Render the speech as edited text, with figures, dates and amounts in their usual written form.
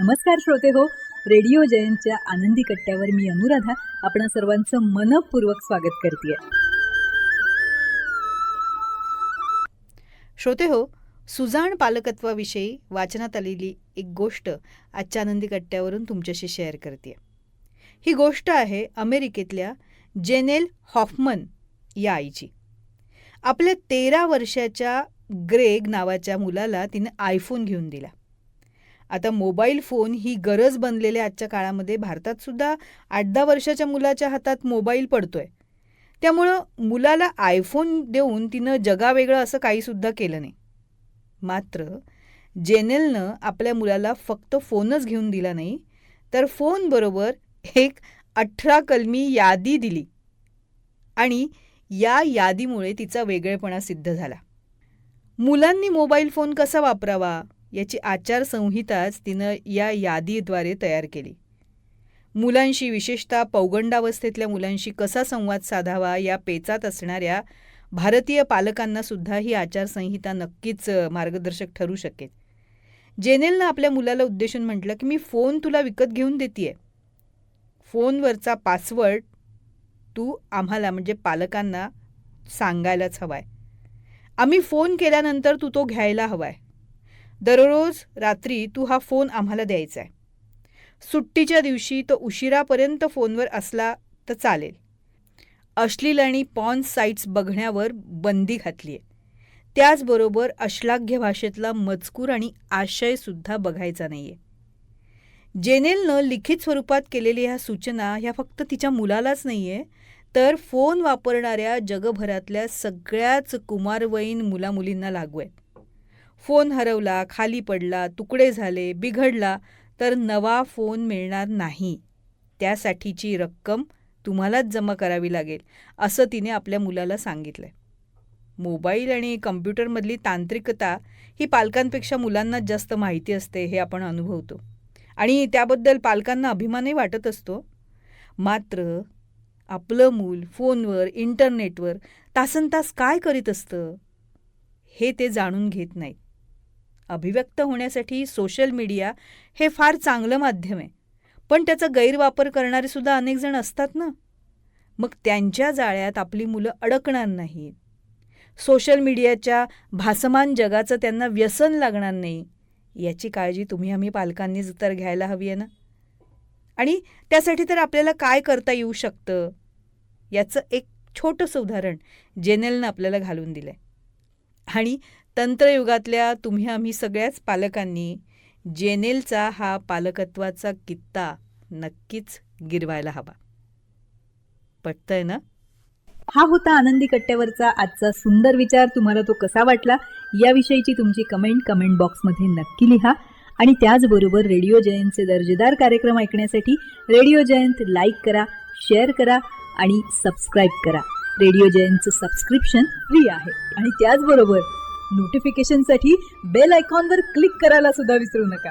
नमस्कार श्रोते हो, रेडिओ जयंतच्या आनंदी कट्ट्यावर मी अनुराधा आपणा सर्वांचं मनपूर्वक स्वागत करते. श्रोते हो, सुजाण पालकत्वाविषयी वाचनात आलेली एक गोष्ट आजच्या आनंदी कट्ट्यावरून तुमच्याशी शेअर करते. ही गोष्ट आहे अमेरिकेतल्या जेनेल हॉफमन या आईची. आपल्या 13 वर्षाच्या ग्रेग नावाच्या मुलाला तिने आयफोन घेऊन दिला. आता मोबाईल फोन ही गरज बनलेल्या आजच्या काळामध्ये भारतात सुद्धा 8-10 वर्षाच्या मुलाच्या हातात मोबाईल पडतोय. त्यामुळं मुलाला आयफोन देऊन तिनं जगावेगळं असं काहीसुद्धा केलं नाही. मात्र जेनेलनं आपल्या मुलाला फक्त फोनच घेऊन दिला नाही, तर फोनबरोबर एक 18 कलमी यादी दिली आणि या यादीमुळे तिचा वेगळेपणा सिद्ध झाला. मुलांनी मोबाईल फोन कसा वापरावा याची आचारसंहिताच तिनं या यादीद्वारे तयार केली. मुलांशी, विशेषतः पौगंडावस्थेतल्या मुलांशी कसा संवाद साधावा या पेचात असणाऱ्या भारतीय पालकांनासुद्धा ही आचारसंहिता नक्कीच मार्गदर्शक ठरू शकेल. जेनेलनं आपल्या मुलाला उद्देशून म्हटलं की मी फोन तुला विकत घेऊन देतेय. फोनवरचा पासवर्ड तू आम्हाला म्हणजे पालकांना सांगायलाच हवाय. आम्ही फोन केल्यानंतर तू तो घ्यायला हवाय. दररोज रात्री तू हा फोन आम्हाला द्यायचा आहे. सुट्टीच्या दिवशी तो उशिरापर्यंत फोनवर असला तर चालेल. अश्लील आणि पॉर्न साईट्स बघण्यावर बंदी घातली आहे. त्याचबरोबर अश्लाघ्य भाषेतला मजकूर आणि आशयसुद्धा बघायचा नाही आहे. जेनेलनं लिखित स्वरूपात केलेल्या ह्या सूचना ह्या फक्त तिच्या मुलालाच नाही आहे, तर फोन वापरणाऱ्या जगभरातल्या सगळ्याच कुमारवयीन मुलामुलींना लागू आहेत. फोन हरवला, खाली पडला, तुकडे झाले, बिघडला तर नवा फोन मिळणार नाही. त्यासाठीची रक्कम तुम्हालाच जमा करावी लागेल, असं तिने आपल्या मुलाला सांगितलंय. मोबाईल आणि कम्प्युटरमधली तांत्रिकता ही पालकांपेक्षा मुलांनाच जास्त माहिती असते हे आपण अनुभवतो आणि त्याबद्दल पालकांना अभिमानही वाटत असतो. मात्र आपलं मूल फोनवर, इंटरनेटवर तासनतास काय करीत असतं हे ते जाणून घेत नाहीत. अभिव्यक्त होण्यासाठी सोशल मीडिया हे फार चांगलं माध्यम आहे, पण त्याचा गैरवापर करणारे सुद्धा अनेक जण असतात ना. मग त्यांच्या जाळ्यात आपली मुलं अडकणार नाहीत. सोशल मीडियाच्या भासमान जगाचं त्यांना व्यसन लागणार नाही याची काळजी तुम्ही आम्ही पालकांनीच तर घ्यायला हवी आहे ना. आणि त्यासाठी तर आपल्याला काय करता येऊ शकतं याचं एक छोटंसं उदाहरण जेनेलनं आपल्याला घालून दिलं आहे. आणि तंत्रयुगातल्या तुम्ही आम्ही सगळ्याच पालकांनी जेनेलचा हा पालकत्वाचा कित्ता नक्कीच गिरवायला हवा. पटतंय ना? हा होता आनंदी कट्ट्यावरचा आजचा सुंदर विचार. तुम्हाला तो कसा वाटला याविषयीची तुमची कमेंट बॉक्समध्ये नक्की लिहा. आणि त्याचबरोबर रेडिओ जयंतचे दर्जेदार कार्यक्रम ऐकण्यासाठी रेडिओ जयंत लाईक करा, शेअर करा आणि सबस्क्राईब करा. रेडिओ जयंतचं सबस्क्रिप्शन फ्री आहे. आणि त्याचबरोबर नोटिफिकेशनसाठी बेल आयकॉनवर क्लिक करायला सुद्धा विसरू नका.